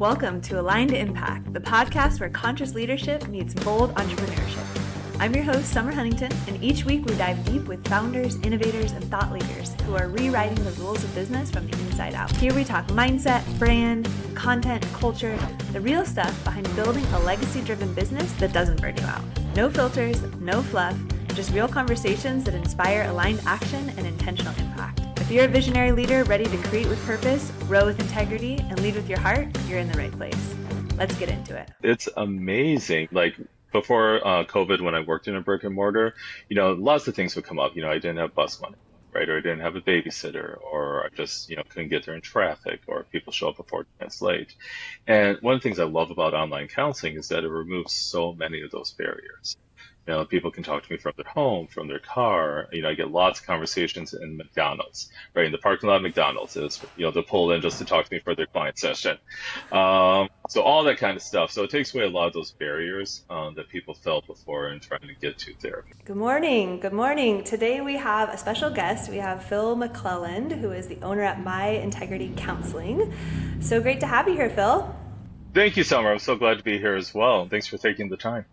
Welcome to Aligned to Impact, the podcast where conscious leadership meets bold entrepreneurship. I'm your host, Summer Huntington, and each week we dive deep with founders, innovators, and thought leaders who are rewriting the rules of business from the inside out. Here we talk mindset, brand, content, culture, the real stuff behind building a legacy-driven business that doesn't burn you out. No filters, no fluff, just real conversations that inspire aligned action and intentional impact. If you're a visionary leader ready to create with purpose, grow with integrity, and lead with your heart, you're in the right place. Let's get into it. It's amazing. Like before COVID, when I worked in a brick and mortar, lots of things would come up. I didn't have bus money, right? Or I didn't have a babysitter, or I just, couldn't get there in traffic, or people show up before 10 minutes late. And one of the things I love about online counseling is that it removes so many of those barriers. People can talk to me from their home, from their car. I get lots of conversations in McDonald's, right? In the parking lot of McDonald's is, they'll pull in just to talk to me for their client session. So all that kind of stuff. So it takes away a lot of those barriers that people felt before in trying to get to therapy. Good morning. Good morning. Today we have a special guest. We have Phil McClelland, who is the owner at My Integrity Counseling. So great to have you here, Phil. Thank you, Summer. I'm so glad to be here as well. Thanks for taking the time.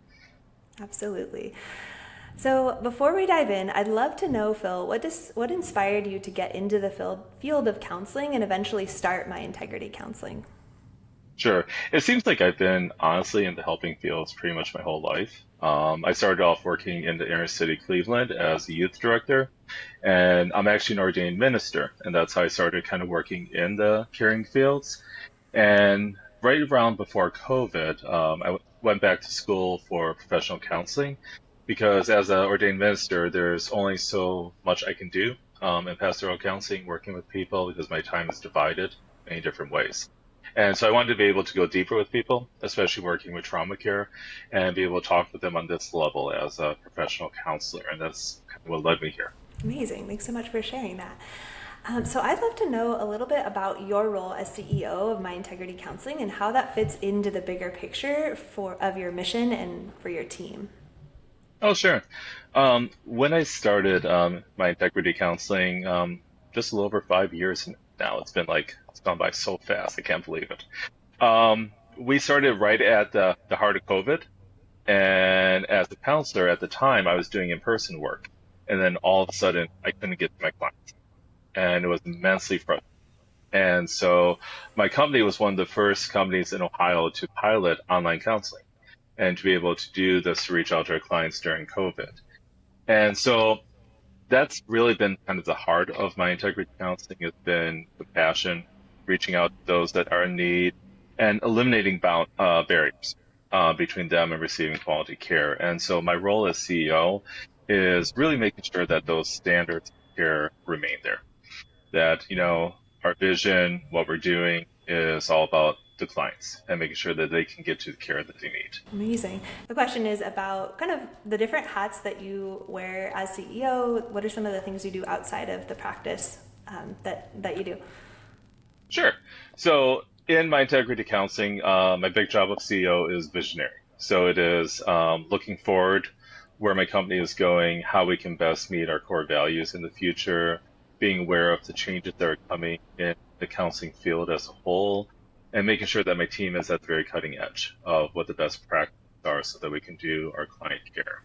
Absolutely. So before we dive in, I'd love to know, Phil, what inspired you to get into the field of counseling and eventually start My Integrity Counseling? Sure. It seems like I've been honestly in the helping fields pretty much my whole life. I started off working in the inner city Cleveland as a youth director, and I'm actually an ordained minister, and that's how I started kind of working in the caring fields. And right around before COVID, I went back to school for professional counseling because as an ordained minister, there's only so much I can do in pastoral counseling, working with people, because my time is divided many different ways. And so I wanted to be able to go deeper with people, especially working with trauma care, and be able to talk with them on this level as a professional counselor. And that's kind of what led me here. Amazing. Thanks so much for sharing that. So I'd love to know a little bit about your role as CEO of My Integrity Counseling and how that fits into the bigger picture of your mission and for your team. Oh, sure. When I started My Integrity Counseling, just a little over 5 years now, it's gone by so fast, I can't believe it. We started right at the heart of COVID, and as a counselor at the time, I was doing in-person work, and then all of a sudden, I couldn't get to my clients. And it was immensely frustrating. And so my company was one of the first companies in Ohio to pilot online counseling and to be able to do this to reach out to our clients during COVID. And so that's really been kind of the heart of My Integrity Counseling. Has been compassion, reaching out to those that are in need, and eliminating barriers between them and receiving quality care. And so my role as CEO is really making sure that those standards of care remain there. That, our vision, what we're doing is all about the clients and making sure that they can get to the care that they need. Amazing. The question is about kind of the different hats that you wear as CEO. What are some of the things you do outside of the practice that you do? Sure. So in My Integrity Counseling, my big job of CEO is visionary. So it is looking forward where my company is going, how we can best meet our core values in the future, being aware of the changes that are coming in the counseling field as a whole, and making sure that my team is at the very cutting edge of what the best practices are so that we can do our client care.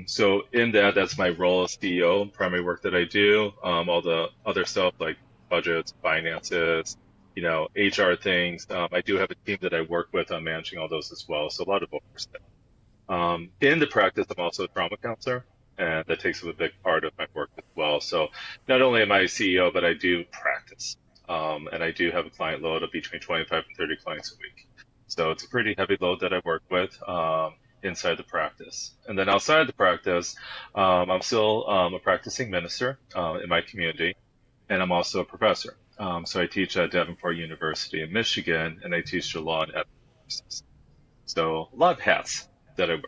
So in that's my role as CEO, primary work that I do, all the other stuff like budgets, finances, HR things. I do have a team that I work with on managing all those as well, so a lot of oversight. In the practice, I'm also a trauma counselor, and that takes up a big part of my work as well. So not only am I a CEO, but I do practice. And I do have a client load of between 25 and 30 clients a week. So it's a pretty heavy load that I work with inside the practice. And then outside of the practice, I'm still a practicing minister in my community, and I'm also a professor. So I teach at Davenport University in Michigan, and I teach the law and ethics. So a lot of hats that I wear.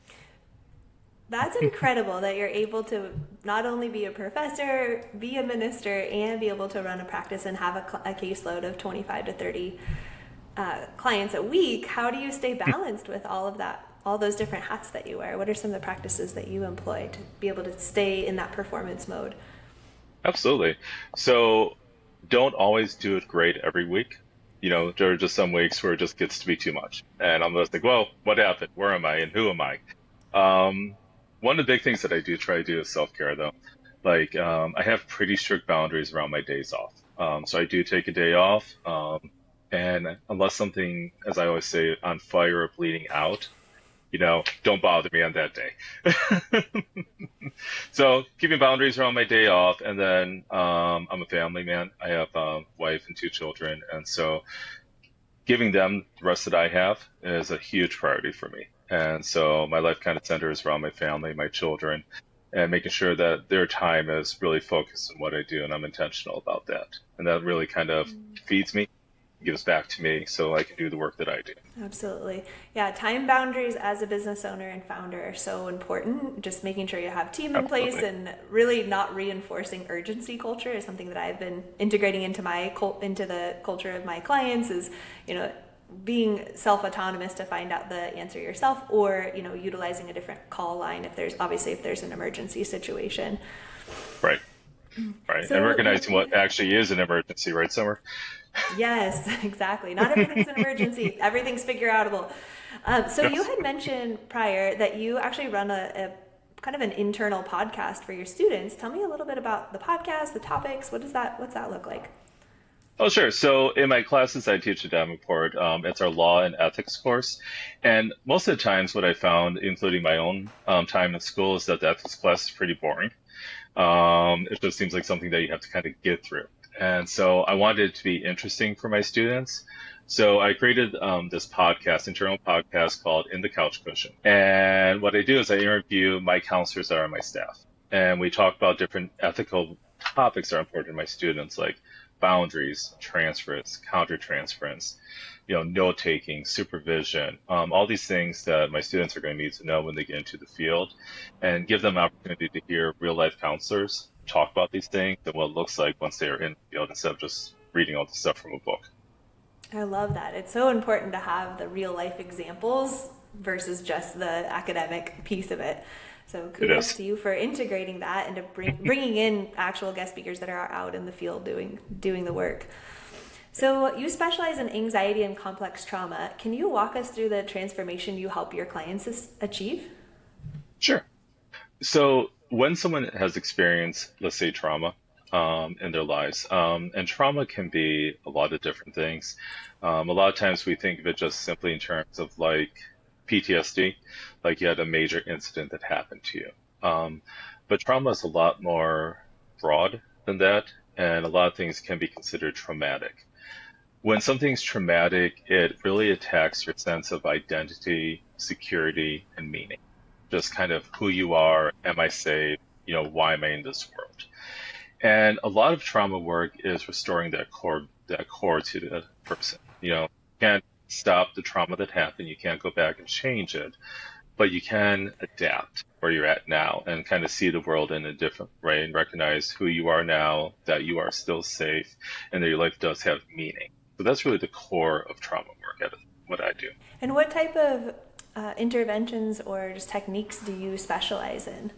That's incredible that you're able to not only be a professor, be a minister, and be able to run a practice and have a caseload of 25 to 30 clients a week. How do you stay balanced with all of that, all those different hats that you wear? What are some of the practices that you employ to be able to stay in that performance mode? Absolutely. So don't always do it great every week. There are just some weeks where it just gets to be too much. And I'm just like, well, what happened? Where am I? And who am I? Um, One of the big things that I do try to do is self-care, though. Like, I have pretty strict boundaries around my days off. So I do take a day off. And unless something, as I always say, on fire or bleeding out, don't bother me on that day. So keeping boundaries around my day off, and then I'm a family man. I have a wife and two children, and so giving them the rest that I have is a huge priority for me. And so my life kind of centers around my family, my children, and making sure that their time is really focused on what I do, and I'm intentional about that. And that really kind of feeds me, gives back to me, so I can do the work that I do. Absolutely. Yeah, time boundaries as a business owner and founder are so important. Just making sure you have team in place and really not reinforcing urgency culture is something that I've been integrating into the culture of my clients is, being self-autonomous to find out the answer yourself, or, utilizing a different call line if there's an emergency situation. Right. Right. So, and recognizing what actually is an emergency, right, Summer? Yes, exactly. Not everything's an emergency. Everything's figure outable. So you had mentioned prior that you actually run a kind of an internal podcast for your students. Tell me a little bit about the podcast, the topics. What's that look like? Oh, sure. So in my classes, I teach a Davenport. It's our law and ethics course. And most of the times what I found, including my own time in school, is that the ethics class is pretty boring. It just seems like something that you have to kind of get through. And so I wanted it to be interesting for my students. So I created this internal podcast called In the Couch Cushion. And what I do is I interview my counselors that are on my staff. And we talk about different ethical topics that are important to my students, like boundaries, transference, countertransference, note-taking, supervision, all these things that my students are going to need to know when they get into the field, and give them an opportunity to hear real-life counselors talk about these things and what it looks like once they're in the field instead of just reading all the stuff from a book. I love that. It's so important to have the real-life examples versus just the academic piece of it. So kudos to you for integrating that and to bringing in actual guest speakers that are out in the field doing the work. So you specialize in anxiety and complex trauma. Can you walk us through the transformation you help your clients achieve? Sure. So when someone has experienced, let's say, trauma in their lives, and trauma can be a lot of different things. A lot of times we think of it just simply in terms of like PTSD, like you had a major incident that happened to you. But trauma is a lot more broad than that, and a lot of things can be considered traumatic. When something's traumatic, it really attacks your sense of identity, security, and meaning. Just kind of who you are, am I safe, why am I in this world? And a lot of trauma work is restoring that core to the person. You can't stop the trauma that happened. You can't go back and change it, but you can adapt where you're at now and kind of see the world in a different way and recognize who you are now, that you are still safe, and that your life does have meaning. So that's really the core of trauma work, what I do. And what type of interventions or just techniques do you specialize in?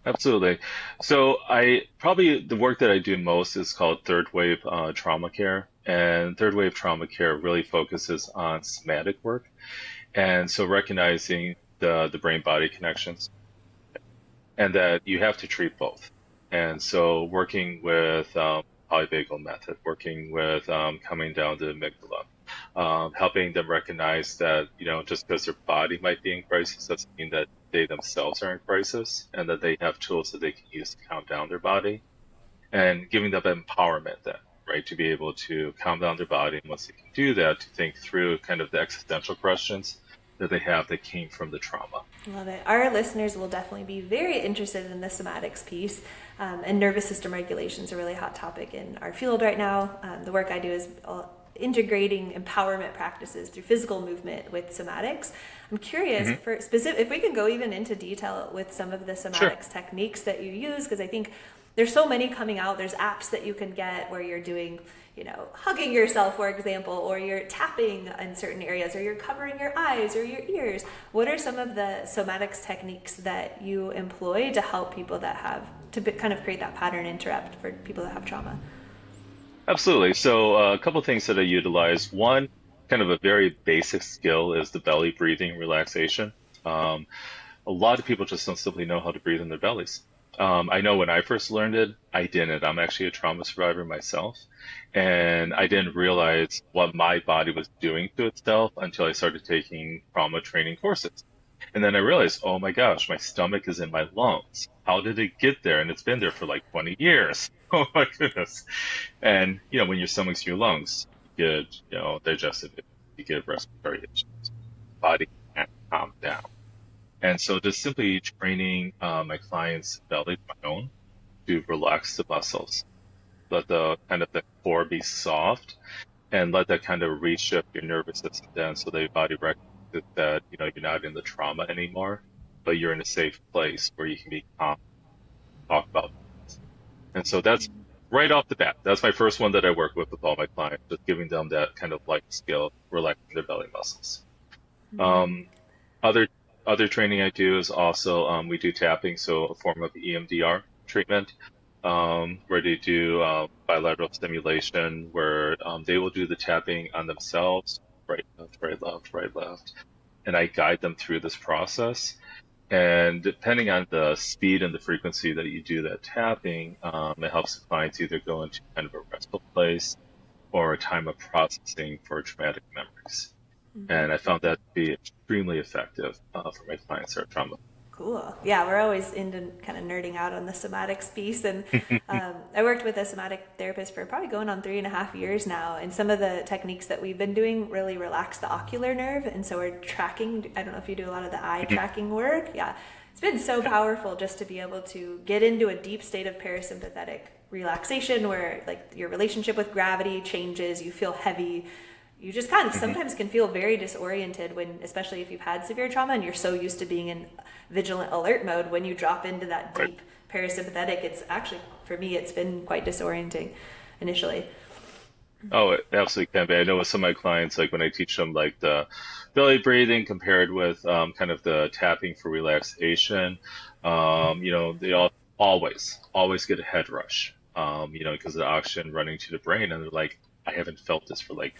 Absolutely. So the work that I do most is called third wave trauma care. And third wave trauma care really focuses on somatic work. And so recognizing the brain-body connections, and that you have to treat both. And so working with polyvagal method, working with coming down to the amygdala, helping them recognize that, just because their body might be in crisis doesn't mean that they themselves are in crisis, and that they have tools that they can use to calm down their body, and giving them empowerment then, right, to be able to calm down their body. And once they can do that, to think through kind of the existential questions that they have that came from the trauma. Love it. Our listeners will definitely be very interested in the somatics piece, and nervous system regulation is a really hot topic in our field right now. The work I do is integrating empowerment practices through physical movement with somatics. I'm curious for specific, if we can go even into detail with some of the somatics techniques that you use, because I think there's so many coming out. There's apps that you can get where you're doing, hugging yourself, for example, or you're tapping in certain areas, or you're covering your eyes or your ears. What are some of the somatics techniques that you employ to help people that have, kind of create that pattern interrupt for people that have trauma? Absolutely. So a couple of things that I utilize. One, kind of a very basic skill is the belly breathing relaxation. Um, a lot of people just don't simply know how to breathe in their bellies. I know when I first learned it, I didn't. I'm actually a trauma survivor myself, and I didn't realize what my body was doing to itself until I started taking trauma training courses. And then I realized, oh my gosh, my stomach is in my lungs. How did it get there? And it's been there for like 20 years. Oh my goodness. And, when your stomach's in your lungs, you get, digestive issues, you get respiratory issues, body can't calm down. And so just simply training my clients' belly, my own, to relax the muscles, let the kind of the core be soft, and let that kind of reshift your nervous system down so that your body recognizes that, you're not in the trauma anymore, but you're in a safe place where you can be calm, talk about things. And so that's right off the bat. That's my first one that I work with all my clients, just giving them that kind of life skill, relaxing their belly muscles. Um, other other training I do is also we do tapping, so a form of EMDR treatment, where they do bilateral stimulation, where they will do the tapping on themselves, right, left, right, left, right, left, and I guide them through this process. And depending on the speed and the frequency that you do that tapping, it helps the clients either go into kind of a restful place or a time of processing for traumatic memories. And I found that to be extremely effective for my clients that are trauma. Cool. Yeah, we're always into kind of nerding out on the somatics piece. And I worked with a somatic therapist for probably going on 3.5 years now. And some of the techniques that we've been doing really relax the ocular nerve. And so we're tracking, I don't know if you do a lot of the eye tracking work. Yeah, it's been so powerful just to be able to get into a deep state of parasympathetic relaxation where like your relationship with gravity changes, you feel heavy. You just kind of sometimes can feel very disoriented when, especially if you've had severe trauma and you're so used to being in vigilant alert mode, when you drop into that deep parasympathetic, it's actually, for me, it's been quite disorienting initially. Oh, it absolutely can be. I know with some of my clients, like when I teach them like the belly breathing compared with kind of the tapping for relaxation, they always get a head rush, because of the oxygen running to the brain, and they're like, I haven't felt this for like,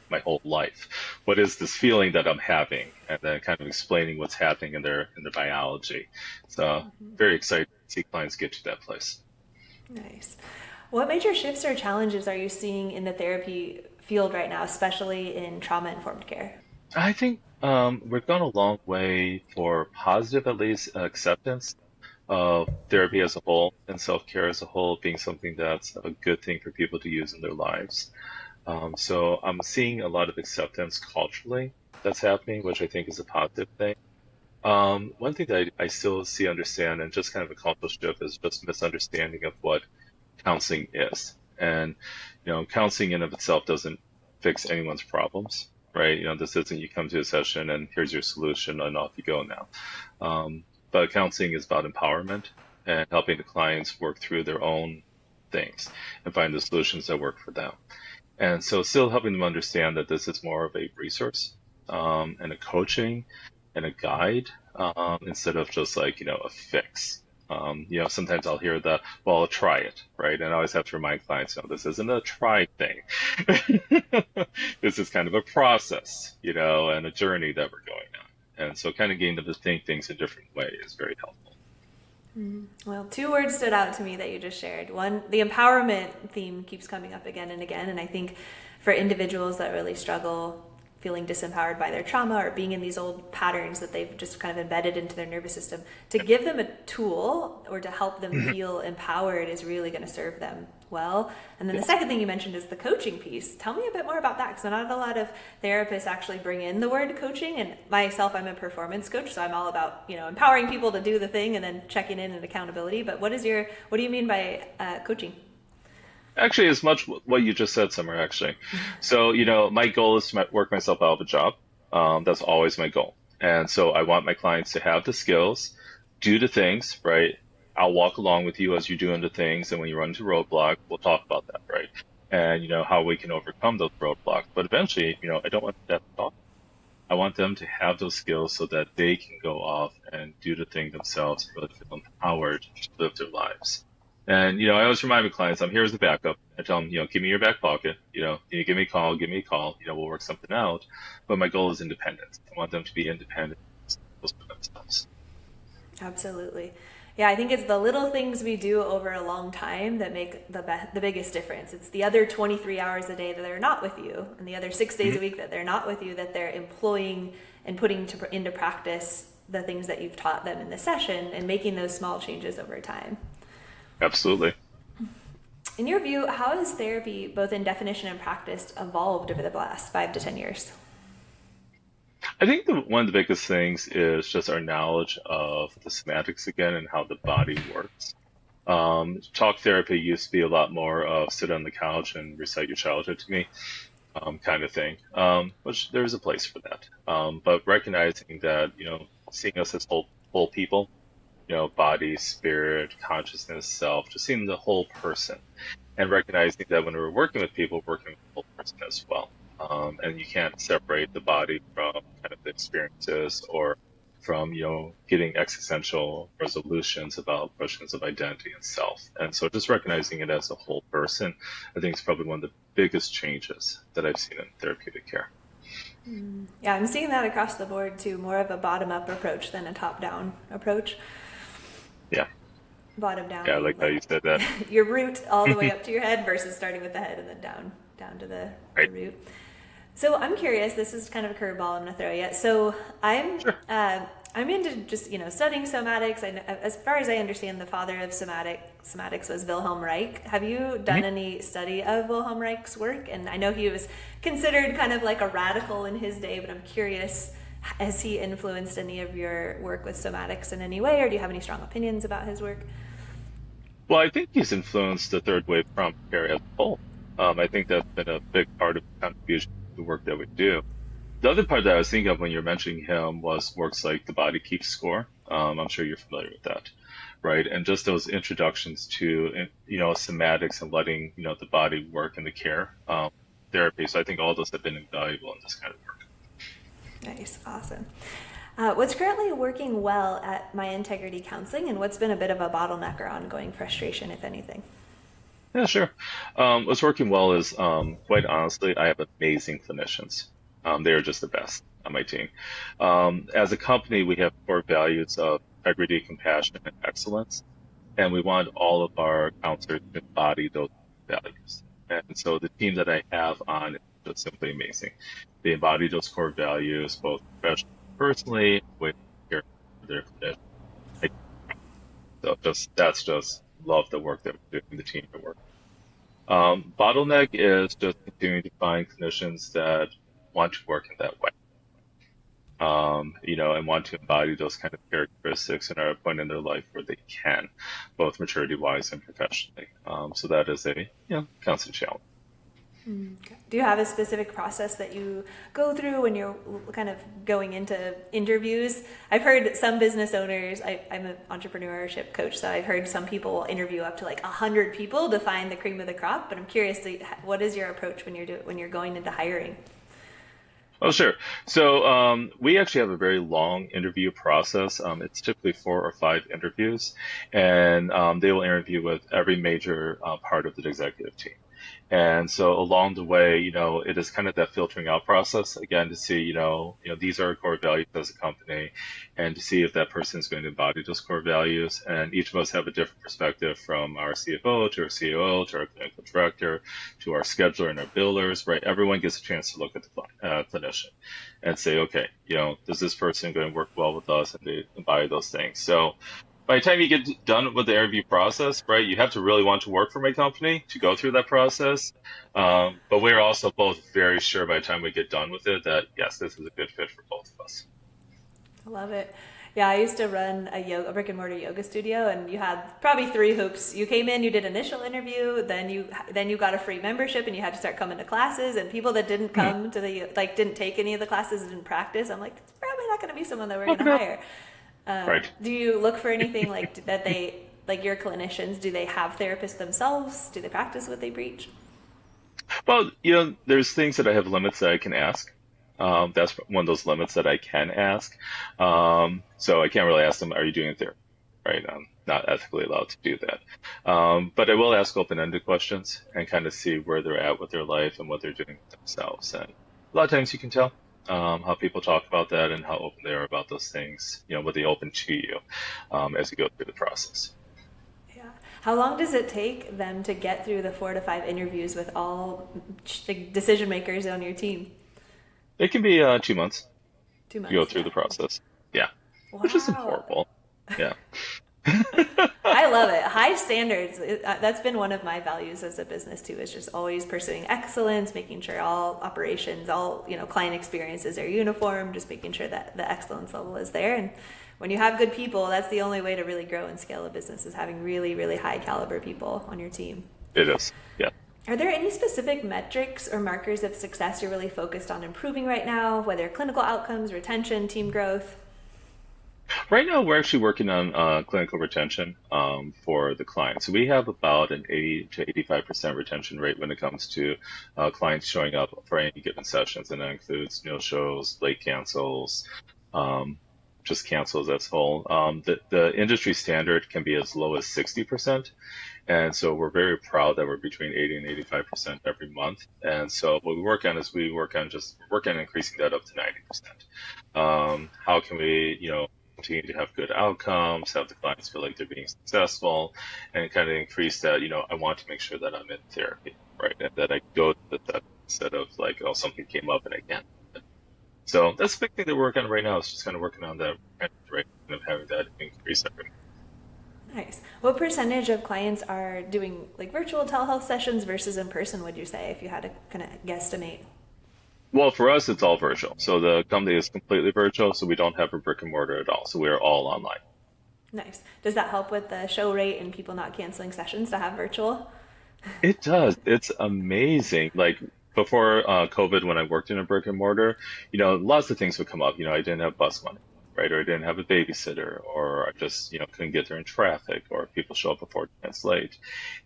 my whole life. What is this feeling that I'm having? And then kind of explaining what's happening in their biology. So very excited to see clients get to that place. Nice. What major shifts or challenges are you seeing in the therapy field right now, especially in trauma-informed care? I think we've gone a long way for positive, at least, acceptance of therapy as a whole and self-care as a whole being something that's a good thing for people to use in their lives. So I'm seeing a lot of acceptance culturally that's happening, which I think is a positive thing. One thing that I still see, understand, and just kind of a cultural shift is just misunderstanding of what counseling is. And, counseling in of itself doesn't fix anyone's problems, right? This isn't you come to a session and here's your solution and off you go now. But counseling is about empowerment and helping the clients work through their own things and find the solutions that work for them. And so still helping them understand that this is more of a resource and a coaching and a guide instead of just like, a fix. Sometimes I'll hear well, I'll try it, right? And I always have to remind clients, this isn't a try thing. This is kind of a process, and a journey that we're going on. And so kind of getting them to think things a different way is very helpful. Well, 2 words stood out to me that you just shared. One, the empowerment theme keeps coming up again and again. And I think for individuals that really struggle feeling disempowered by their trauma or being in these old patterns that they've just kind of embedded into their nervous system, to give them a tool or to help them feel empowered is really going to serve them well. And then the second thing you mentioned is the coaching piece. Tell me a bit more about that, because not a lot of therapists actually bring in the word coaching. And myself, I'm a performance coach, so I'm all about empowering people to do the thing and then checking in and accountability. But what do you mean by coaching? Actually, as much what you just said, Summer, actually. So, my goal is to work myself out of a job. That's always my goal. And so I want my clients to have the skills, do the things, right? I'll walk along with you as you're doing the things. And when you run into roadblock, we'll talk about that, right? And, how we can overcome those roadblocks. But eventually, I don't want that to talk. I want them to have those skills so that they can go off and do the thing themselves and really feel empowered to live their lives. And, I always remind my clients, I'm here as a backup. I tell them, give me your back pocket. You give me a call, we'll work something out. But my goal is independence. I want them to be independent for themselves. Absolutely. Yeah, I think it's the little things we do over a long time that make the biggest difference. It's the other 23 hours a day that they're not with you, and the other 6 days a week that they're not with you, that they're employing and putting into practice the things that you've taught them in the session and making those small changes over time. Absolutely. In your view, how has therapy, both in definition and practice, evolved over the last 5 to 10 years? I think one of the biggest things is just our knowledge of the somatics again and how the body works. Talk therapy used to be a lot more of sit on the couch and recite your childhood to me kind of thing, which there's a place for that. But recognizing that, seeing us as whole people, body, spirit, consciousness, self, just seeing the whole person and recognizing that when we're working with people, we're working with the whole person as well. And you can't separate the body from kind of the experiences or from, getting existential resolutions about questions of identity and self. And so just recognizing it as a whole person, I think is probably one of the biggest changes that I've seen in therapeutic care. Yeah, I'm seeing that across the board too, more of a bottom-up approach than a top-down approach. Yeah. Bottom down. Yeah, I like how you said that. Your root all the way up to your head versus starting with the head and then down to the root. So I'm curious, this is kind of a curveball I'm going to throw you. So I'm into just, studying somatics. As far as I understand, the father of somatics was Wilhelm Reich. Have you done any study of Wilhelm Reich's work? And I know he was considered kind of like a radical in his day, but I'm curious, has he influenced any of your work with somatics in any way, or do you have any strong opinions about his work? Well, I think he's influenced the third wave prompt care as a whole. I think that's been a big part of the contribution to the work that we do. The other part that I was thinking of when you're mentioning him was works like The Body Keeps Score. I'm sure you're familiar with that, right? And just those introductions to, somatics and letting, the body work in the care therapy. So I think all those have been invaluable in this kind of work. Nice. Awesome. What's currently working well at My Integrity Counseling, and what's been a bit of a bottleneck or ongoing frustration, if anything? Yeah, sure. What's working well is, quite honestly, I have amazing clinicians. They are just the best on my team. As a company, we have core values of integrity, compassion, and excellence, and we want all of our counselors to embody those values. And so the team that I have on is just simply amazing. They embody those core values, both professionally, personally, with their clinicians. So that's love the work that we're doing, the team that work. Bottleneck is just continuing to find clinicians that want to work in that way, and want to embody those kind of characteristics and are at a point in their life where they can, both maturity-wise and professionally. So that is a constant challenge. Do you have a specific process that you go through when you're kind of going into interviews? I've heard some business owners, I'm an entrepreneurship coach, so I've heard some people interview up to like 100 people to find the cream of the crop, but I'm curious, what is your approach when you're going into hiring? Oh, sure. So we actually have a very long interview process. It's typically 4 or 5 interviews, and they will interview with every major part of the executive team. And so along the way, it is kind of that filtering out process, again, to see, these are our core values as a company, and to see if that person is going to embody those core values. And each of us have a different perspective, from our CFO to our COO to our clinical director to our scheduler and our billers, right? Everyone gets a chance to look at the clinician and say, okay, does this person going to work well with us, and they embody those things? So by the time you get done with the interview process, right, you have to really want to work for my company to go through that process. But we're also both very sure by the time we get done with it that, yes, this is a good fit for both of us. I love it. Yeah, I used to run a brick and mortar yoga studio, and you had probably 3 hoops. You came in, you did initial interview, then you got a free membership, and you had to start coming to classes. And people that didn't come to didn't take any of the classes, didn't practice, I'm like, it's probably not going to be someone that we're going to hire. Right. Do you look for anything like that your clinicians, do they have therapists themselves? Do they practice what they preach? Well, there's things that I have limits that I can ask. That's one of those limits that I can ask. So I can't really ask them, are you doing therapy? Right. not ethically allowed to do that. But I will ask open-ended questions and kind of see where they're at with their life and what they're doing with themselves. And a lot of times you can tell how people talk about that and how open they are about those things, what they open to you as you go through the process. Yeah. How long does it take them to get through the 4 to 5 interviews with all decision makers on your team? It can be 2 months. 2 months. To go through the process. Yeah. Wow. Which isn't horrible. Yeah. I love it. High standards. That's been one of my values as a business too, is just always pursuing excellence, making sure all operations, all, client experiences are uniform, just making sure that the excellence level is there. And when you have good people, that's the only way to really grow and scale a business, is having really, really high caliber people on your team. It is. Yeah. Are there any specific metrics or markers of success you're really focused on improving right now, whether clinical outcomes, retention, team growth? Right now, we're actually working on clinical retention for the clients. So we have about an 80 to 85% retention rate when it comes to clients showing up for any given sessions, and that includes no-shows, late cancels, just cancels as whole. The industry standard can be as low as 60%. And so we're very proud that we're between 80 and 85% every month. And so what we work on is work on increasing that up to 90%. How can we, continue to have good outcomes, have the clients feel like they're being successful, and kind of increase that, I want to make sure that I'm in therapy, right? And that I go to that instead of like, oh, something came up and I can't. So that's the big thing that we're working on right now, is just kind of working on that, right? Kind of having that increase every month. Nice. What percentage of clients are doing like virtual telehealth sessions versus in person, would you say, if you had to kind of guesstimate? Well, for us, it's all virtual. So the company is completely virtual, so we don't have a brick and mortar at all. So we're all online. Nice. Does that help with the show rate and people not canceling sessions to have virtual? It does. It's amazing. Like before COVID, when I worked in a brick and mortar, lots of things would come up. I didn't have bus money, right? Or I didn't have a babysitter, or I just, couldn't get there in traffic, or people show up before 10 minutes late.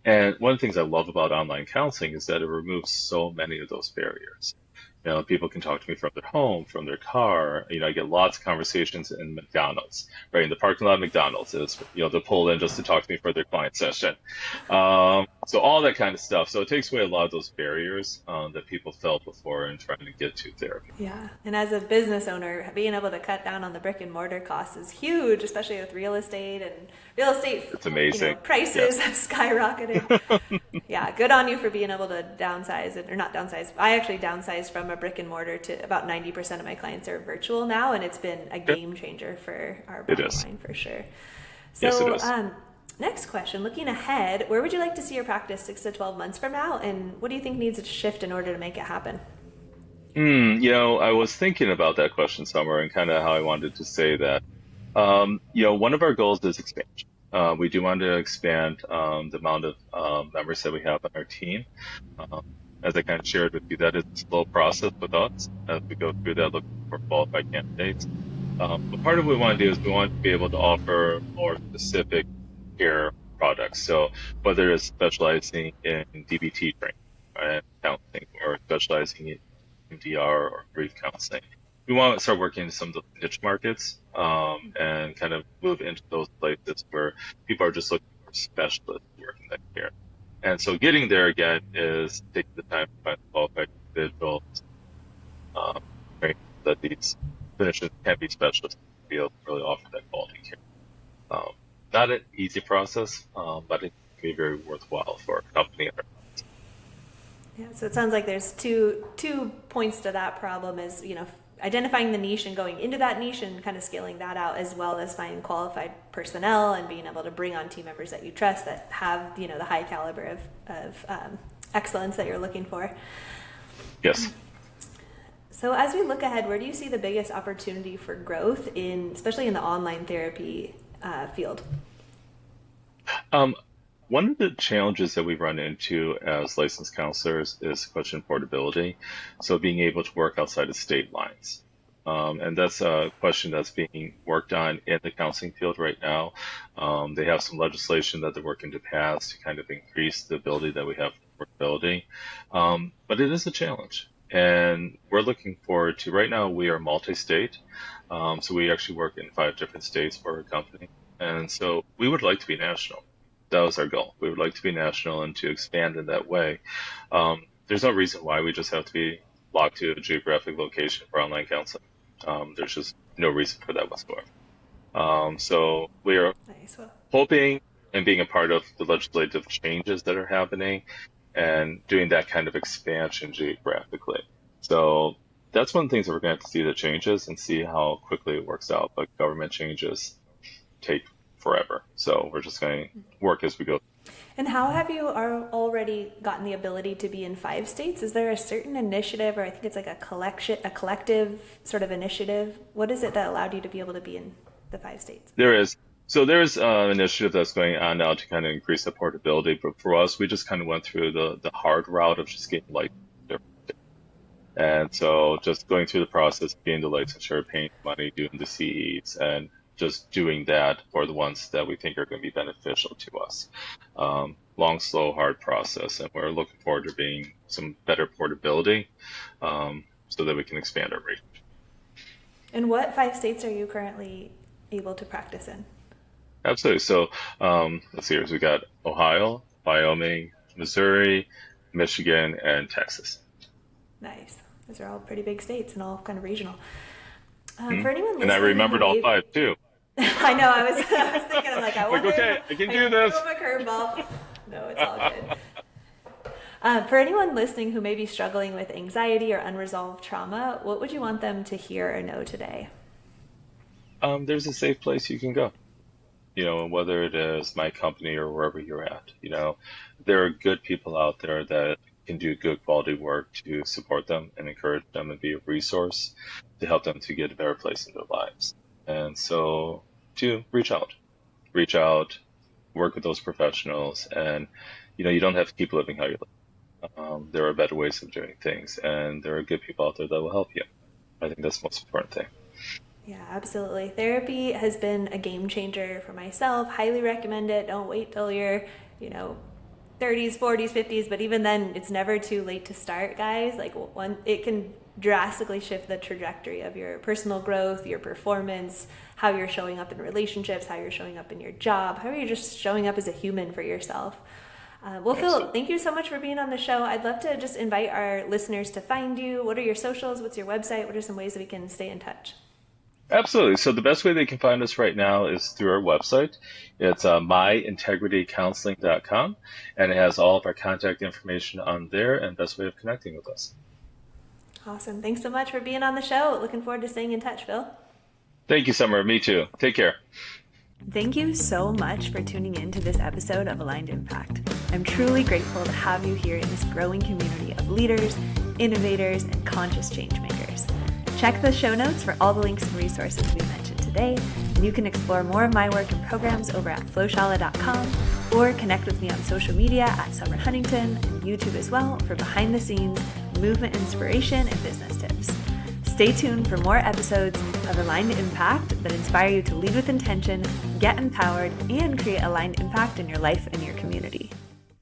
And one of the things I love about online counseling is that it removes so many of those barriers. People can talk to me from their home, from their car. I get lots of conversations in McDonald's, right? In the parking lot of McDonald's is, they'll pull in just to talk to me for their client session. So all that kind of stuff. So it takes away a lot of those barriers that people felt before in trying to get to therapy. Yeah. And as a business owner, being able to cut down on the brick and mortar costs is huge, especially with real estate. It's amazing. Prices have skyrocketed. Yeah. Good on you for being able to downsize it, or not downsize. I actually downsized from a brick and mortar to about 90% of my clients are virtual now. And it's been a game changer for our bottom line for sure. So, yes, it is. Next question, looking ahead, where would you like to see your practice 6 to 12 months from now? And what do you think needs to shift in order to make it happen? I was thinking about that question, Summer, and kind of how I wanted to say that. One of our goals is expansion. We do want to expand the amount of members that we have on our team. As I kind of shared with you, that is a slow process with us as we go through that, looking for qualified candidates. But part of what we want to do is we want to be able to offer more specific care products. So whether it's specializing in DBT training and counseling, or specializing in MDR or grief counseling, we want to start working in some of the niche markets and kind of move into those places where people are just looking for specialists working that care. And so getting there again is taking the time to find qualified individuals, that these clinicians can be specialists in the field to really offer that quality care. Not an easy process, but it can be very worthwhile for a company. Yeah, so it sounds like there's two points to that problem is, identifying the niche and going into that niche and kind of scaling that out, as well as finding qualified personnel and being able to bring on team members that you trust that have, the high caliber of excellence that you're looking for. Yes. So as we look ahead, where do you see the biggest opportunity for growth especially in the online therapy field? One of the challenges that we run into as licensed counselors is question portability. So being able to work outside of state lines. And that's a question that's being worked on in the counseling field right now. They have some legislation that they're working to pass to kind of increase the ability that we have for portability. But it is a challenge. And we're looking forward to, right now we are multi-state. So we actually work in 5 different states for our company. And so we would like to be national. That was our goal. We would like to be national and to expand in that way. There's no reason why we just have to be locked to a geographic location for online counseling. There's just no reason for that whatsoever. So we are Nice. Well, hoping and being a part of the legislative changes that are happening and doing that kind of expansion geographically. So that's one of the things that we're going to have to see the changes and see how quickly it works out. But government changes take forever. So we're just going to work as we go. and how have you already gotten the ability to be in 5 states? Is there a certain initiative, or I think it's like a collective sort of initiative? What is it that allowed you to be able to be in the 5 states? There is. So there's an initiative that's going on now to kind of increase the portability. But for us, we just kind of went through the hard route of just getting licensed. And so just going through the process, getting the licensure, paying money, doing the CEs, and just doing that for the ones that we think are going to be beneficial to us. Long, slow, hard process. And we're looking forward to being some better portability so that we can expand our reach. And what 5 states are you currently able to practice in? Absolutely. So let's see here. So we got Ohio, Wyoming, Missouri, Michigan, and Texas. Nice. Those are all pretty big states and all kind of regional. For anyone listening, And I remembered all 5 too. I know. I was thinking, I'm like, I wonder. okay, I can do this. Throw a curveball. No, it's all good. For anyone listening who may be struggling with anxiety or unresolved trauma, what would you want them to hear or know today? There's a safe place you can go. Whether it is my company or wherever you're at, there are good people out there that can do good quality work to support them and encourage them and be a resource to help them to get a better place in their lives. And so to reach out, work with those professionals, and you don't have to keep living how you live. There are better ways of doing things, and there are good people out there that will help you. I think that's the most important thing. Yeah, absolutely. Therapy has been a game changer for myself. Highly recommend it. Don't wait till you're, 30s, 40s, 50s, but even then it's never too late to start, guys. Like it can drastically shift the trajectory of your personal growth, your performance, how you're showing up in relationships, how you're showing up in your job, how you're just showing up as a human for yourself. Well, Phil, thank you so much for being on the show. I'd love to just invite our listeners to find you. What are your socials? What's your website? What are some ways that we can stay in touch? Absolutely. So the best way they can find us right now is through our website. It's myintegritycounseling.com, and it has all of our contact information on there and best way of connecting with us. Awesome. Thanks so much for being on the show. Looking forward to staying in touch, Phil. Thank you, Summer. Me too. Take care. Thank you so much for tuning in to this episode of Aligned Impact. I'm truly grateful to have you here in this growing community of leaders, innovators, and conscious change makers. Check the show notes for all the links and resources we mentioned today, and you can explore more of my work and programs over at FlowShala.com or connect with me on social media at Summer Huntington and YouTube as well for behind the scenes movement inspiration and business tips. Stay tuned for more episodes of Aligned Impact that inspire you to lead with intention, get empowered, and create aligned impact in your life and your community.